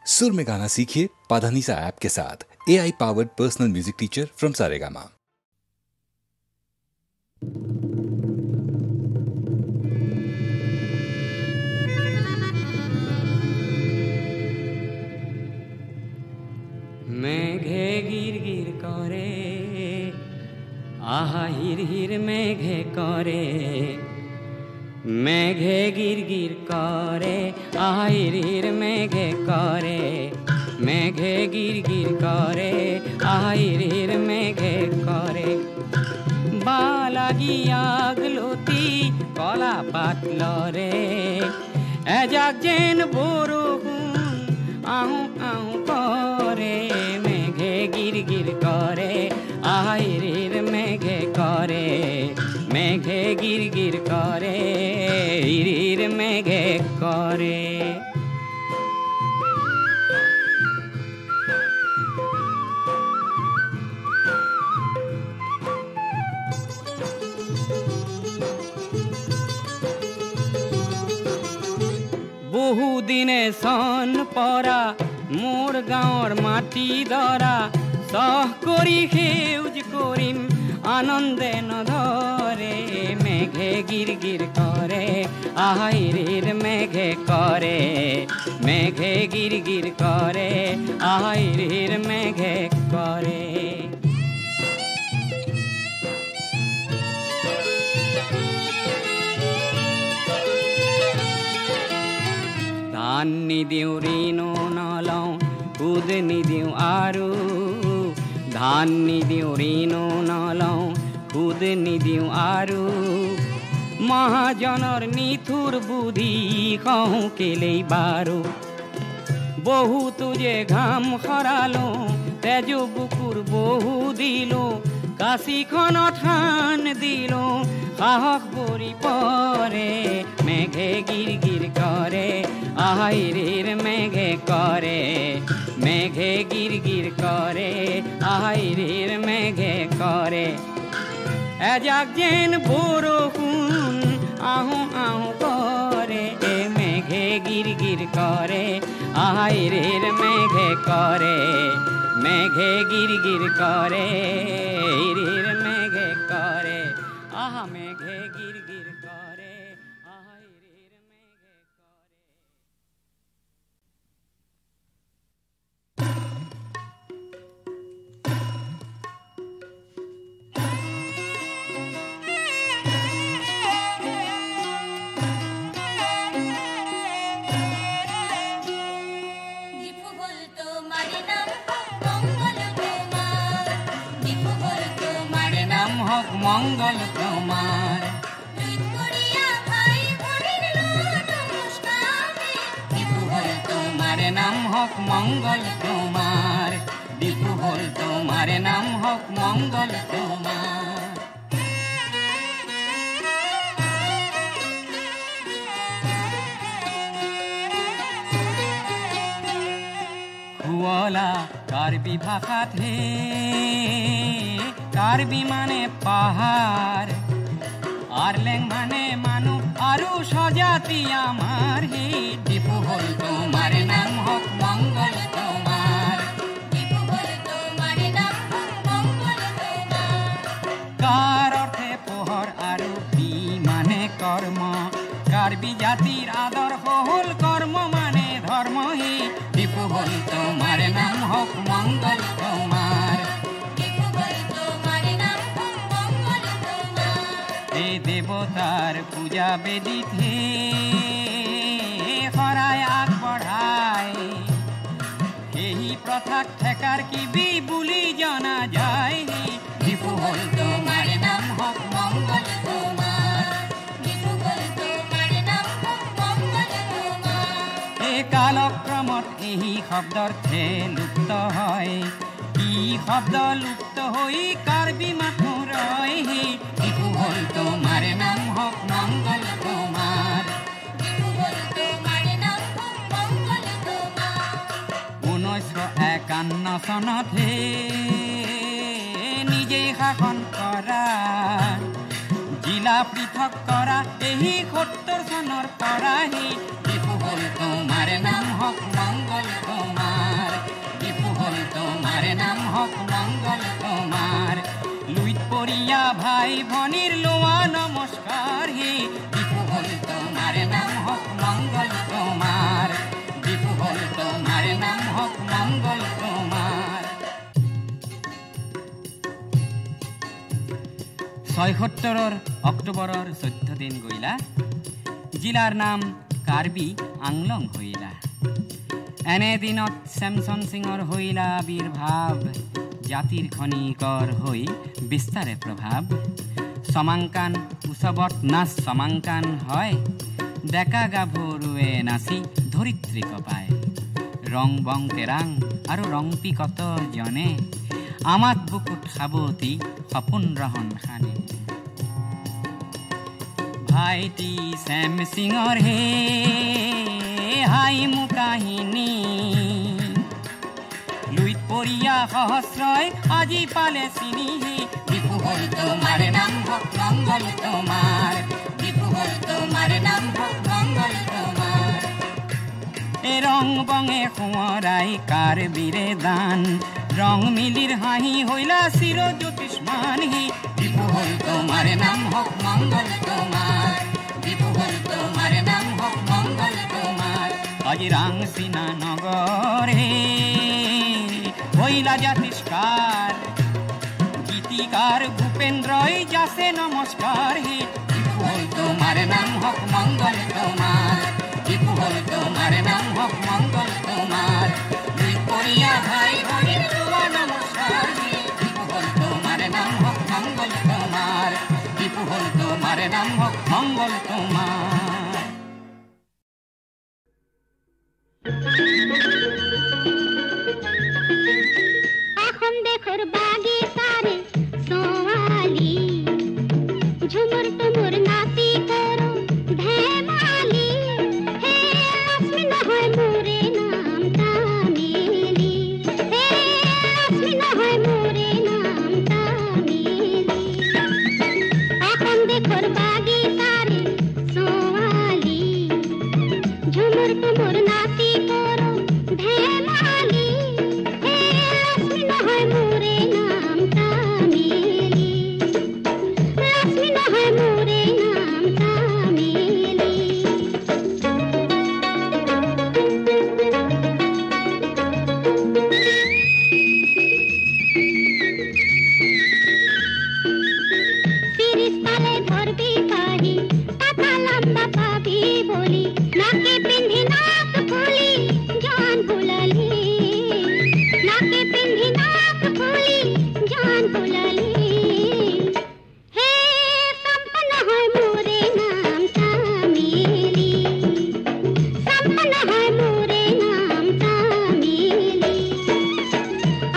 सुर में गाना सीखिए पाधानीसा ऐप के साथ। AI powered personal music teacher from Saregama. मेघे गिर गिर करे आहा हिर हिर मेघे करे मेघे गिर गिर करे आहा हिर हिर मेघे करे मेघे गिर गिर करे आहा हिर हिर मेघे करे बालागी आगलोती कला पातलो रे एजाक जेन बरखुन आहू आहू करे मेघे गिर गिर करे आहा हिर हिर मेघे करे मेघे गिर गिर करे हिर हिर मेघे करे বহু দিনে সন পরা মোর গাঁৱৰ মাটি দৰা সহ কৰি সেউজ কৰিম আনন্দে নধৰে মেঘে গিৰ গিৰ কৰে আহা হিৰ হিৰ মেঘে কৰে মেঘে গিৰ গিৰ কৰে আহা হিৰ হিৰ মেঘে কৰে ধান নিদিওঁ ঋণো নলওঁ সুদ নিদিওঁ আৰু ধান নিদিওঁ ঋণো নলওঁ সুদ নিদিওঁ আৰু মহাজনৰ নিঠুৰ বুদ্ধি কওঁ কেলেই বাৰু বহুতো যে ঘাম সৰালো তেজ বুকুৰ বহু দিলো কাশীখনত ঠান দিলো সাহস ভৰি পৰে মেঘে গিৰ গিৰ কৰে আহা হিৰ হিৰ মেঘে কৰে মেঘে গিৰ গিৰ কৰে আহা হিৰ হিৰ মেঘে কৰে এজাক যেন বৰষুণ আহো আহো কৰে মেঘে গিৰ গিৰ কৰে আহা হিৰ হিৰ মেঘে কৰে মেঘে গিৰ গিৰ কৰে হিৰ হিৰ মেঘে কৰে আহা মেঘে গিৰ গিৰ কৰে আহা হিৰ হিৰ মেঘে কৰে মঙ্গল তোমার তোমার নাম হোক মঙ্গল তোমার দীপু হল তোমার নাম হোক মঙ্গল তোমার খুয়লা কার্বি ভাষাত হে কার্বি মানে পাহাড় আরলেং মানে মানুষ আরু সজাতি আমার হে দীপু হল তোমার নাম হোক মঙ্গল তোমার দীপু হল তোমার নাম হোক মঙ্গল তোমার কার অর্থে পোহর আরু বি মানে কর্ম কার্বি জাতির আদর্শ হল কর্ম মানে ধর্ম হে দীপু হল তোমার নাম হোক মঙ্গল তোমার দেবতার পূজা বেদিতে শৰাই আগবঢ়ায় সেই প্ৰথাক ঠেকাৰ কিবি বুলি জনা যায় দীপু হল তোমাৰ নাম হোক মঙ্গল তোমাৰ দীপু হল তোমাৰ নাম হোক মঙ্গল তোমাৰ এই কালক্ৰমত এই শব্দৰ্থে লুপ্ত হয় কি শব্দ লুপ্ত হৈ কাৰ্বি মাথো ৰয় দীপু হল তোমাৰ নাম হোক মঙ্গল তোমাৰ দীপু হল তোমাৰ নাম হোক মঙ্গল তোমাৰ 1951 চনতে নিজেই শাসন কৰা জিলা পৃথক কৰা এই 70 চনৰ পৰা দীপু হল তোমার নাম হোক মঙ্গল তোমার ভাইয়া ভাই ভনির লোয়া নমস্কার হে দীপু হল তোমার নাম হোক মঙ্গল তোমার দীপু হল তোমার নাম হোক মঙ্গল তোমার ৭৬ অক্টোবৰৰ 14 দিন গইলা জিলাৰ নাম কাৰ্বি আংলং হইলা এনে দিনত স্যামসন সিংৰ হইলা আবিৰ্ভাৱ জাতিৰ খনিকৰ হৈ বিস্তাৰে প্ৰভাৱ সমাংকান উৎসৱত নাচ সমাংকান হয় ডেকা গাভৰুৱে নাচি ধৰিত্ৰী কপায় ৰং বং তেৰাং আৰু ৰং পিকত জনে আমাক বুকুত খাবতি সপোন ৰহন খানে ভাইটি শ্যাম সিংৰ হে হাই মু কাহিনী লুইত পৰিয়া সহস্ৰই আজি পালে চিনি হে দীপু হল তোমাৰ নাম হোক মংগল তোমাৰ দীপু হল তোমাৰ নাম হোক মংগল তোমাৰ এ ৰং বঙে সোঁৱৰাই কাৰ্বিৰে দান রং মিলির হাঁহি হইলা চির জ্যোতিষ্মান হি দীপু হল তোমার নাম হোক মঙ্গল তোমার দীপু হল তোমার নাম হোক মঙ্গল তোমার আজি রাংসিনা নগর হে হইলা জাতিষ্কার গীতিকার ভূপেন্দ্রই যাসে নমস্কার হে দীপু হল তোমার নাম হোক মঙ্গল তোমার দীপু হল তোমার নাম হোক মঙ্গল তোমার দুই পরিয়া ভাই ভনির নমস্কার দীপু হল তোমার নাম হোক মঙ্গল তোমার দীপু হল তোমার নাম হোক মঙ্গল তোমার এখন দেখোর বাগে সারে সোয়ালি ঝুমুর তুমুর নাতি করো ধেমালি হে আসমি না হয় মোরে নাম তামিলি হে আসমি না হয় মোরে নাম তামিলি এখন দেখোর বাগে সারে সোয়ালি ঝুমুর তুমুর নাতি করো ধেমালি হে আসমি না হয় মোরে নাম তামিলি আসমি না হয় মোরে নাম তামিলি তিরিশ তালে ধরবি কাহি পাতা লম্বা পাবি বলি নাকে পিন্ধি নাক ফুলি জান ভুলালি নাকে পিন্ধি নাক ফুলি জান ভুলালি হে সম্পন্ন হয় মোরে নাম তামিলি সম্পন্ন হয় মোরে নাম তামিলি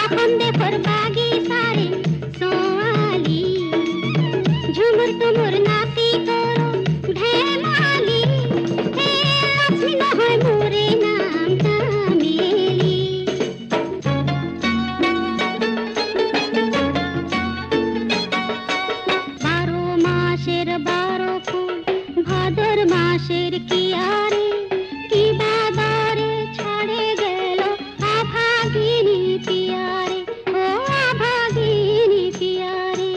এখন দেখোর বাগি সারে সোয়ালি ঝুমুর তুমুর নাতি করো ধেমালি হে আসমি না হয় মোরে নাম তামিলি 12 মাসের 12 ফুল ভাদর মাসের কিয়ারে কি বাদারে ছাড়ে গেল আভাগিনী পিয়ারে ও আভাগিনী পিয়ারে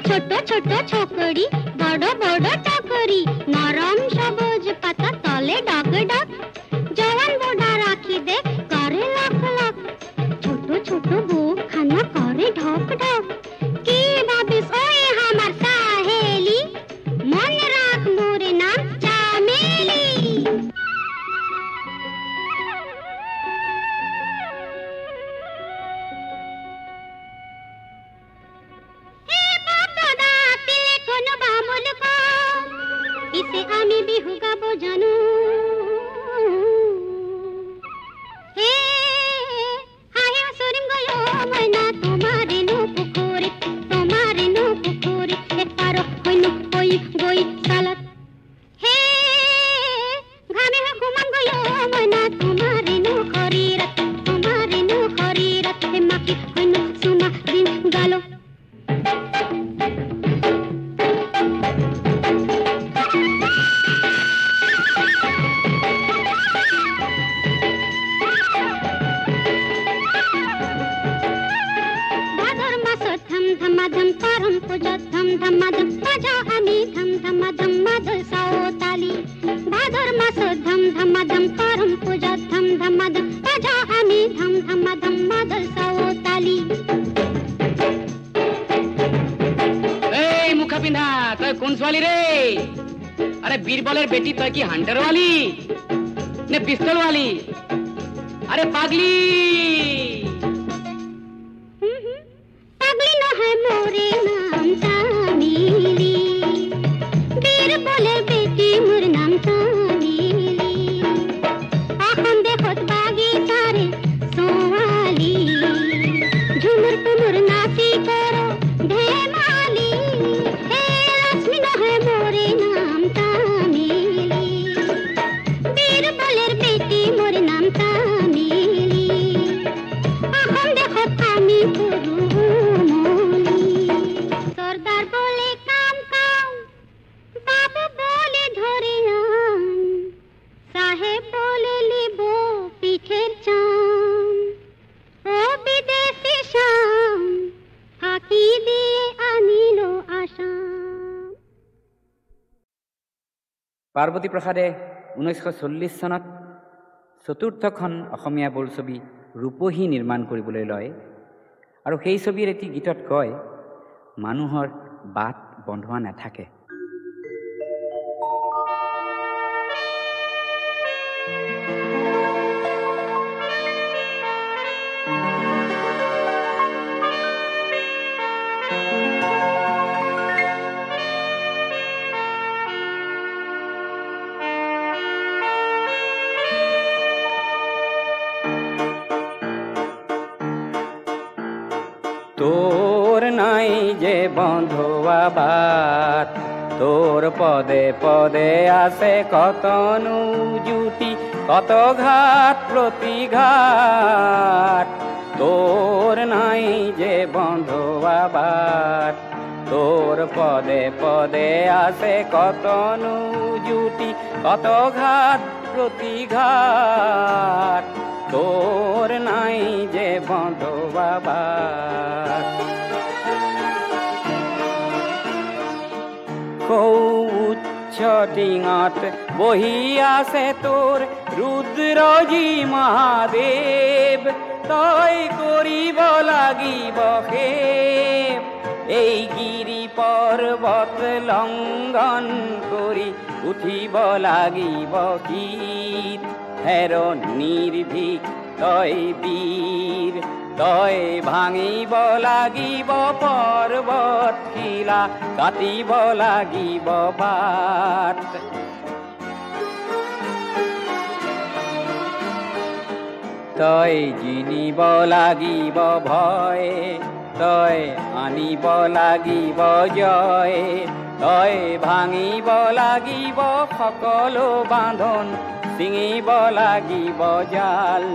ছোট ছোট ছকড়ি বড় বড় টকরি নরম সবুজ পাতা তলে ডগ ডগ জওয়ান বোডা রাখি দে করে লাখ লাখ ছোট ছোট বুক খানা করে ঢক ঢক কি ভাবিস ওই আমার সাহেলি মন রাখ মোরে নাম চামেলি হে বাপ দাদা তিলে কোন বামুল কো ইসে আমি বিহু গাবো জানু হে হায় সরিম গয়ো ময়না তোমারে নো পুকুরে একবারো হইনু কই গই সালাত হে ঘামে ঘুমান গয়ো ময়না তোমারে নো খরিরাত হে মাকি হইনু সুমা দিন গালো তই কোন ছোৱালী ৰে আরে বীরবলের বেটি তই কি হান্টার वाली ने पिस्तौल वाली अरे पागली पागली न है मोरे नाम सामीली बीरबलेर बेटी मोर नाम सामीली आखन देखत बागीचा रे सोवाली झुमुर पुमुर नाची करो धेमाली हे लक्ष्मी न है मोरे नाम सामीली बीरबलेर बेटी मोर नाम सामीली आखन देखत आमी करू मोली सरदार बोले काम काम बाबू बोले धरे आन साहेब बोले लिबो पीठेर चाम ও বিদেশি শাম ফাঁকি দিয়ে আনিল আসাম। পার্বতী প্ৰসাদে 1940 চনত চতুৰ্থখন অসমীয়া বোলছবি ৰূপহী নিৰ্মাণ কৰিবলৈ লয় আৰু সেই ছবিৰ এটি গীতত কয় মানুহৰ বাট বন্ধোৱা নাথাকে। তোর নাই যে বন্ধুয়া বাত তোর পদে পদে আছে কত জুটি কত ঘাট প্রতিঘাত তোর নাই যে বন্ধুয়া বাত তোর পদে পদে আছে কত জুটি কত ঘাট প্রতিঘাত তোর নাই যে বন্ধুয়া বাত উচ্চ টিঙত বহি আছে তোর রুদ্রজি মহাদেব তই কৰিব লাগিব খেপ এই গিৰি পৰ্বত লংঘন কৰি উঠিব লাগিব গীত হেৰ নিৰ্ভীক তই বীৰ তই ভাঙিব লাগিব পৰ্বত শিলা কাটিব লাগিব বাট তই জিনিব লাগিব ভয় তই আনিব লাগিব জয় তই ভাঙিব লাগিব সকলো বান্ধন ছিঙিব লাগিব জাল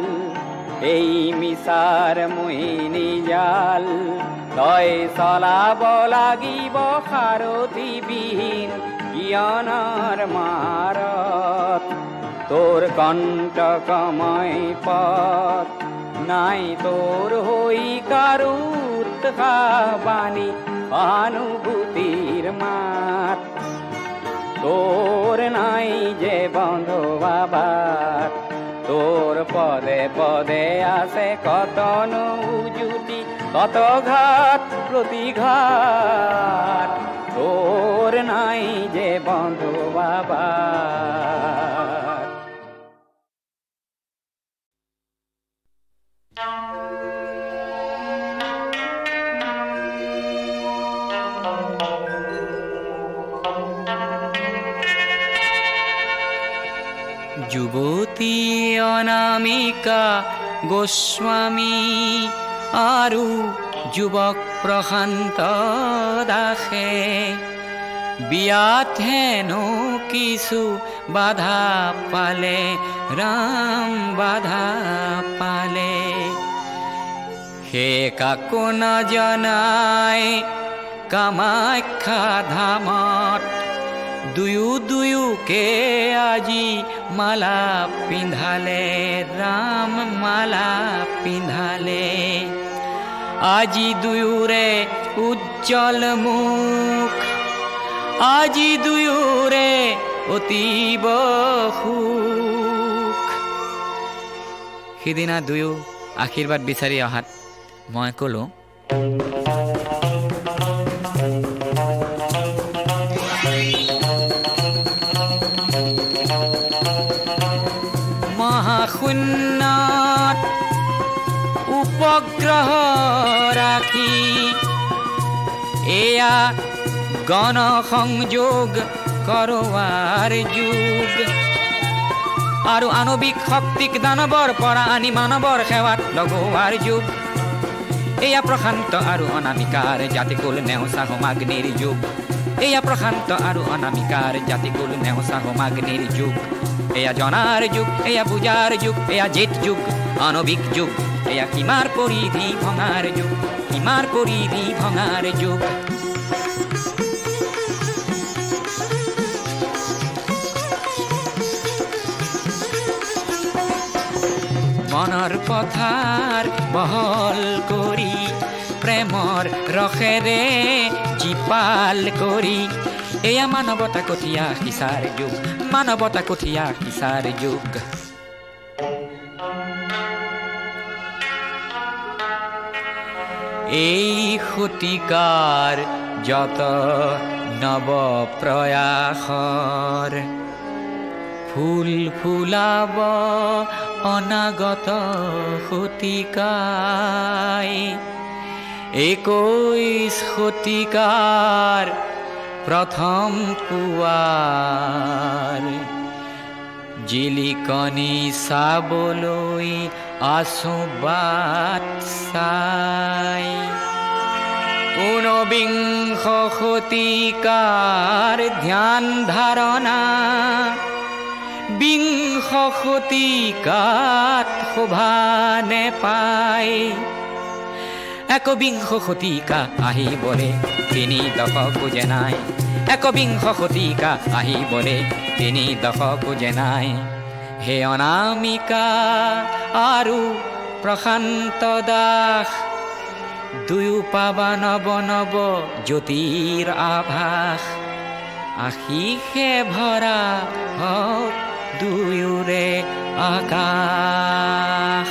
এই মিছাৰ মোহিনী জাল তই চলাব লাগিব সাৰথিবিহীন জ্ঞানৰ মাৰত তোৰ কণ্টকময় পথ নাই তোৰ হৈ কাৰো উৎসাহবাণী অনুভূতিৰ মাত তোৰ নাই যে বন্ধুৱা বাট তোৰ পদে পদে আছে কত জুটি কত ঘাট প্ৰতিঘাত তোৰ নাই যে বন্ধুয়া বাট যুৱতী অনামিকা গোস্বামী আৰু যুৱক প্ৰশান্ত দাসে বিয়াত হেনো কিছু বাধা পালে ৰাম বাধা পালে হে কাকো নজনাই কামাখ্যা ধামত দুয়ো দুয়োকে আজি মালা পিন্ধালে ৰাম মালা পিন্ধালে আজি দুয়োৰে উজ্জ্বল মুখ আজি দুয়োৰে অতীব সুখ সিদিনা দুয়ো আশীৰ্বাদ বিচাৰি অহাত মই ক'লো গণ সংযোগ কৰোৱাৰ যুগ আৰু আণৱিক শক্তিক দানৱৰ পৰা আনি মানৱৰ সেৱাত লগোৱাৰ যুগ এয়া প্ৰশান্ত আৰু অনামিকাৰ জাতিকুল নেওচা হোমাগ্নিৰ যুগ এয়া প্ৰশান্ত আৰু অনামিকাৰ জাতিকুল নেওচা হোমাগ্নিৰ যুগ এয়া জনাৰ যুগ এয়া বুজাৰ যুগ এয়া জেঠ যুগ আণৱিক যুগ এয়া সীমাৰ পৰিধি ভঙাৰ যুগ সীমাৰ পৰিধি ভঙাৰ যুগ মনৰ পথাৰ বহল কৰি প্ৰেমৰ ৰসেৰে জীপাল কৰি এয়া মানৱতা কঠীয়া সিঁচাৰ যুগ মানৱতা কঠীয়া সিঁচাৰ যুগ এই শতিকাৰ যত নৱ প্ৰয়াসৰ ফুল ফুলাব অনাগত শতিকাই 21 শতিকাৰ প্ৰথম পুৱাৰ জিলিকনি চাবলৈ আছো বাট চাই 21 শতিকাৰ ধ্যান ধাৰণা বিংশ শতিকাত শোভা নেপায় একবিংশ শতিকা আহিবলে 3 দশক যে নাই একবিংশ শতিকা আহিবলে 3 দশক যে নাই হে অনামিকা আৰু প্ৰশান্ত দাস দুয়ো পাবা নৱ নৱ জ্যোতিৰ আভাস আশীষে ভৰা হওক দুয়োৰে আকাশ